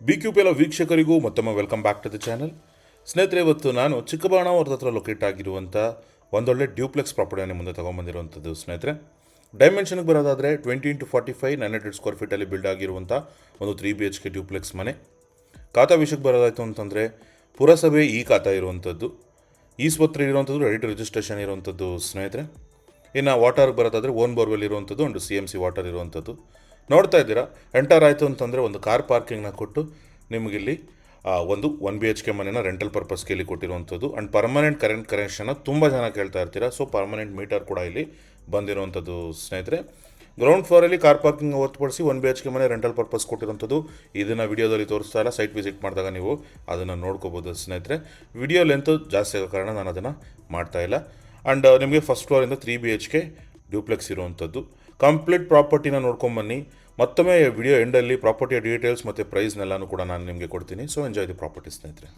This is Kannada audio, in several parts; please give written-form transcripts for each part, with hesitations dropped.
BQP ಎಲ್ಲ ವೀಕ್ಷಕರಿಗೂ ಮತ್ತೊಮ್ಮೆ welcome back to the channel. ಸ್ನೇಹಿತರೆ, ಇವತ್ತು ನಾನು ಚಿಕ್ಕಬಾಣಾವರದ ಹತ್ರ ಲೊಕೇಟ್ ಆಗಿರುವಂಥ ಒಂದೊಳ್ಳೆ ಡ್ಯೂಪ್ಲೆಕ್ಸ್ ಪ್ರಾಪರ್ಟಿಯನ್ನು ಮುಂದೆ ತೊಗೊಂಬಂದಿರುವಂಥದ್ದು. ಸ್ನೇಹಿತರೆ, ಡೈಮೆನ್ಷನ್ಗೆ ಬರೋದಾದರೆ 20x45 900 ಸ್ಕ್ವೇರ್ ಫೀಟಲ್ಲಿ ಬಿಲ್ಡ್ ಆಗಿರುವಂಥ ಒಂದು 3 BHK ಡ್ಯೂಪ್ಲೆಕ್ಸ್ ಮನೆ. ಖಾತಾ ವಿಷಯಕ್ಕೆ ಬರೋದಾಯಿತು ಅಂತಂದರೆ ಪುರಸಭೆ ಈ ಖಾತಾ ಇರುವಂಥದ್ದು, ಈಸ್ಪತ್ರೆ ಇರುವಂಥದ್ದು, ರೆಡಿ ಟು ರಿಜಿಸ್ಟ್ರೇಷನ್ ಇರುವಂಥದ್ದು. ಸ್ನೇಹಿತರೆ, ಇನ್ನು ವಾಟರ್ಗೆ ಬರೋದಾದರೆ ಓನ್ ಬೋರ್ವೆಲ್ ಇರುವಂಥದ್ದು, ಒಂದು CMC ವಾಟರ್ ಇರುವಂಥದ್ದು. ನೋಡ್ತಾ ಇದ್ದೀರಾ, ಎಂಟರ್ ಆಯಿತು ಅಂತಂದರೆ ಒಂದು ಕಾರ್ ಪಾರ್ಕಿಂಗ್ನ ಕೊಟ್ಟು ನಿಮಗಿಲ್ಲಿ ಒಂದು 1 BHK ಮನೆನ ರೆಂಟಲ್ ಪರ್ಪಸ್ಗೆ ಇಲ್ಲಿ ಕೊಟ್ಟಿರುವಂಥದ್ದು. ಆ್ಯಂಡ್ ಪರ್ಮನೆಂಟ್ ಕರೆಂಟ್ ಕನೆಕ್ಷನ್ನ ತುಂಬ ಜನ ಕೇಳ್ತಾ ಇರ್ತೀರಾ. ಸೊ ಪರ್ಮನೆಂಟ್ ಮೀಟರ್ ಕೂಡ ಇಲ್ಲಿ ಬಂದಿರುವಂಥದ್ದು. ಸ್ನೇಹಿತರೆ, ಗ್ರೌಂಡ್ ಫ್ಲೋರಲ್ಲಿ ಕಾರ್ ಪಾರ್ಕಿಂಗ್ ಹೊರತುಪಡಿಸಿ 1 BHK ಮನೆ ರೆಂಟಲ್ ಪರ್ಪಸ್ ಕೊಟ್ಟಿರುವಂಥದ್ದು. ಇದನ್ನು ವಿಡಿಯೋದಲ್ಲಿ ತೋರಿಸ್ತಾ ಇಲ್ಲ, ಸೈಟ್ ವಿಸಿಟ್ ಮಾಡಿದಾಗ ನೀವು ಅದನ್ನು ನೋಡ್ಕೋಬೋದು. ಸ್ನೇಹಿತರೆ, ವಿಡಿಯೋ ಲೆಂತು ಜಾಸ್ತಿ ಆಗೋ ಕಾರಣ ನಾನು ಅದನ್ನು ಮಾಡ್ತಾಯಿಲ್ಲ. ಆ್ಯಂಡ್ ನಿಮಗೆ ಫಸ್ಟ್ ಫ್ಲೋರಿಂದ 3 BHK ಡ್ಯೂಪ್ಲೆಕ್ಸ್ ಇರುವಂಥದ್ದು. ಕಂಪ್ಲೀಟ್ ಪ್ರಾಪರ್ಟಿನ ನೋಡ್ಕೊಂಬನ್ನಿ. ಮತ್ತೊಮ್ಮೆ ವಿಡಿಯೋ ಎಂಡಲ್ಲಿ ಪ್ರಾಪರ್ಟಿಯ ಡೀಟೇಲ್ಸ್ ಮತ್ತು ಪ್ರೈಸ್ನೆಲ್ಲನೂ ಕೂಡ ನಾನು ನಿಮಗೆ ಕೊಡ್ತೀನಿ. ಸೊ ಎಂಜಾಯ್ ದಿ ಪ್ರಾಪರ್ಟಿ ಸ್ನೇಹಿತರೆ.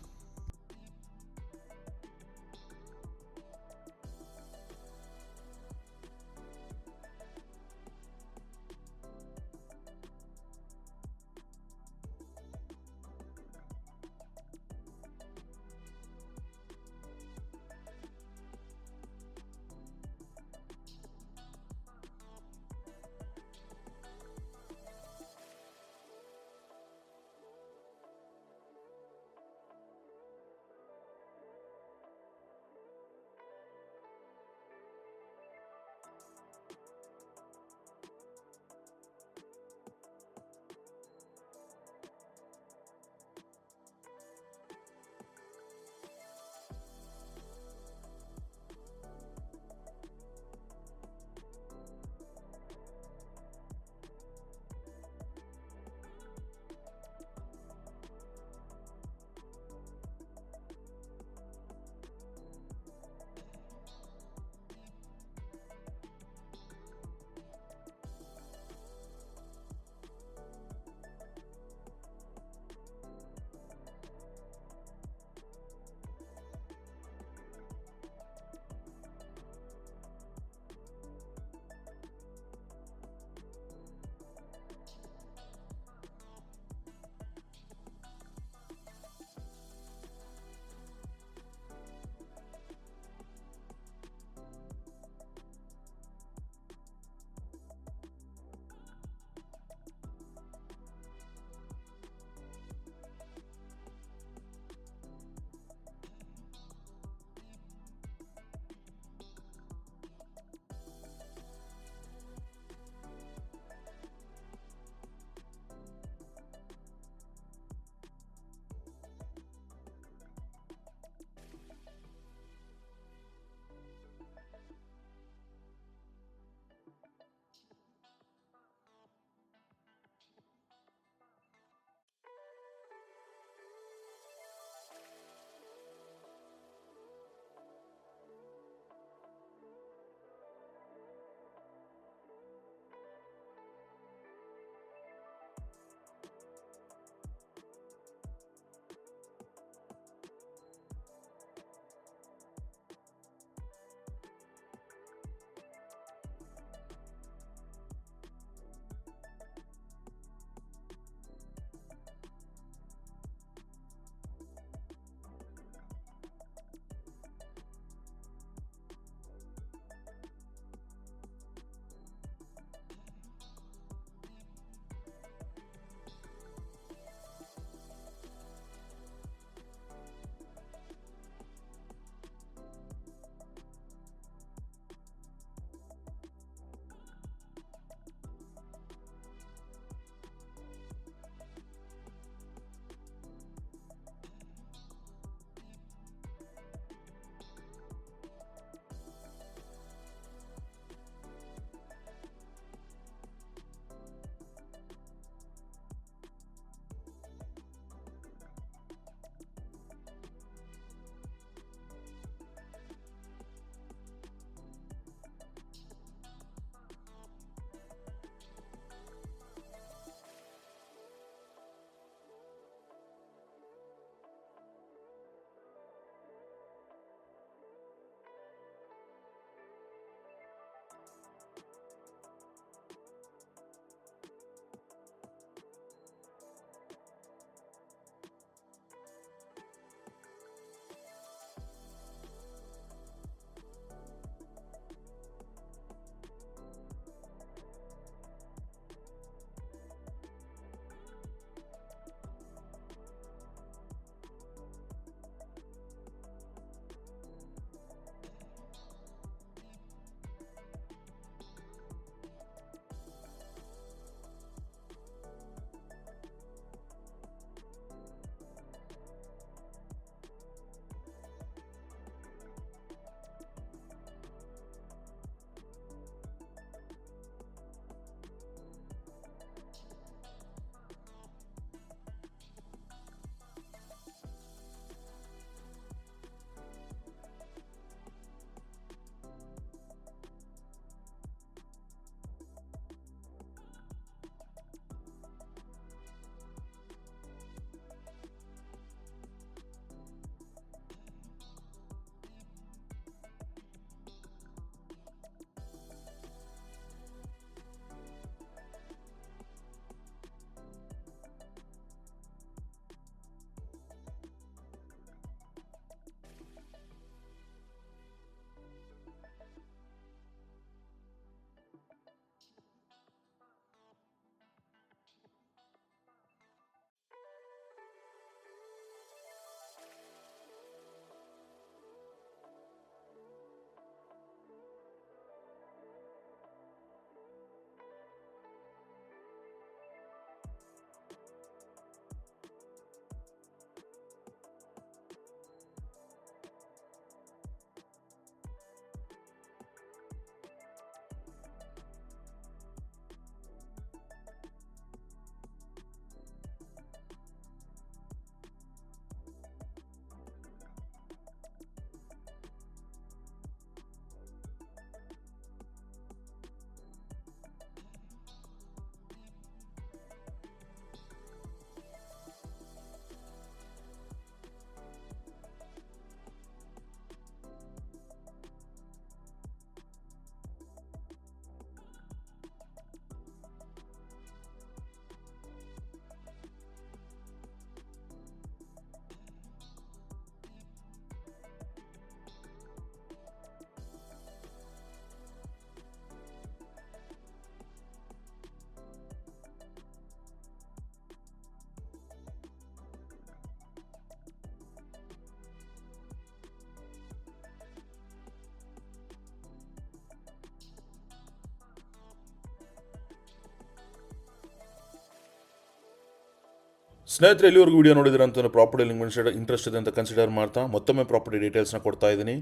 ಸ್ನೇಹಿತರೆ, ಎಲ್ಲಿವರೆಗೂ ವಿಡಿಯೋ ನೋಡಿದ್ರೆ ಅಂತ ಪ್ರಾಪರ್ಟಿ ಲಿಂಕ್ ಇಂಟ್ರೆಸ್ಟ್ ಇದೆ ಅಂತ ಕನ್ಸಿಡರ್ ಮಾಡ್ತಾ ಮತ್ತೊಮ್ಮೆ ಪ್ರಾಪರ್ಟಿ ಡೀಟೇಲ್ಸ್ನ ಕೊಡ್ತಾ ಇದ್ದೀನಿ.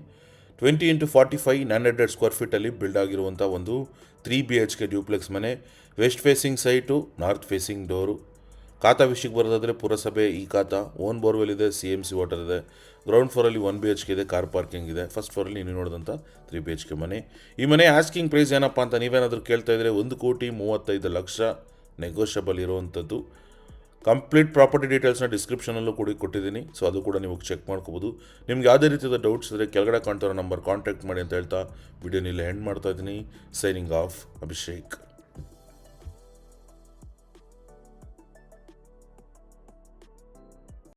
20x45 900 ಸ್ಕ್ವೇರ್ ಫೀಟಲ್ಲಿ ಬಿಲ್ಡ್ ಆಗಿರುವಂಥ ಒಂದು 3 BHK ಡ್ಯೂಪ್ಲೆಕ್ಸ್ ಮನೆ. West facing site, north facing door. Khata ವಿಷಯಕ್ಕೆ ಬರೋದಾದರೆ ಪುರಸಭೆ ಈ ಖಾತಾ, ಓನ್ ಬೋರ್ವೆಲ್ ಇದೆ, CMC ವಾಟರ್ ಇದೆ. ಗ್ರೌಂಡ್ ಫ್ಲೋರಲ್ಲಿ 1 BHK ಇದೆ, ಕಾರ್ ಪಾರ್ಕಿಂಗ್ ಇದೆ. ಫಸ್ಟ್ ಫ್ಲೋರಲ್ಲಿ ನೀವು ನೋಡಿದಂಥ 3 BHK ಮನೆ. ಈ ಮನೆ ಆಸ್ಕಿಂಗ್ ಪ್ರೈಸ್ ಏನಪ್ಪ ಅಂತ ನೀವೇನಾದರೂ ಕೇಳ್ತಾ ಇದ್ದರೆ 1,35,00,000 ನೆಗೋಷಿಯಬಲ್ ಇರುವಂಥದ್ದು. ಕಂಪ್ಲೀಟ್ ಪ್ರಾಪರ್ಟಿ ಡೀಟೇಲ್ಸ್ನ ಡಿಸ್ಕ್ರಿಪ್ಷನಲ್ಲೂ ಕೂಡ ಕೊಟ್ಟಿದ್ದೀನಿ, ಸೊ ಅದು ಕೂಡ ನೀವು ಚೆಕ್ ಮಾಡ್ಕೋಬೋದು. ನಿಮ್ಗೆ ಯಾವುದೇ ರೀತಿಯ ಡೌಟ್ಸ್ ಇದ್ದರೆ ಕೆಳಗಡೆ ಕಾಣ್ತಿರೋ ನಂಬರ್ ಕಾಂಟ್ಯಾಕ್ಟ್ ಮಾಡಿ ಅಂತ ಹೇಳ್ತಾ ವಿಡಿಯೋನ ಇಲ್ಲಿ ಎಂಡ್ ಮಾಡ್ತಾ ಇದ್ದೀನಿ. Signing off, Abhishek.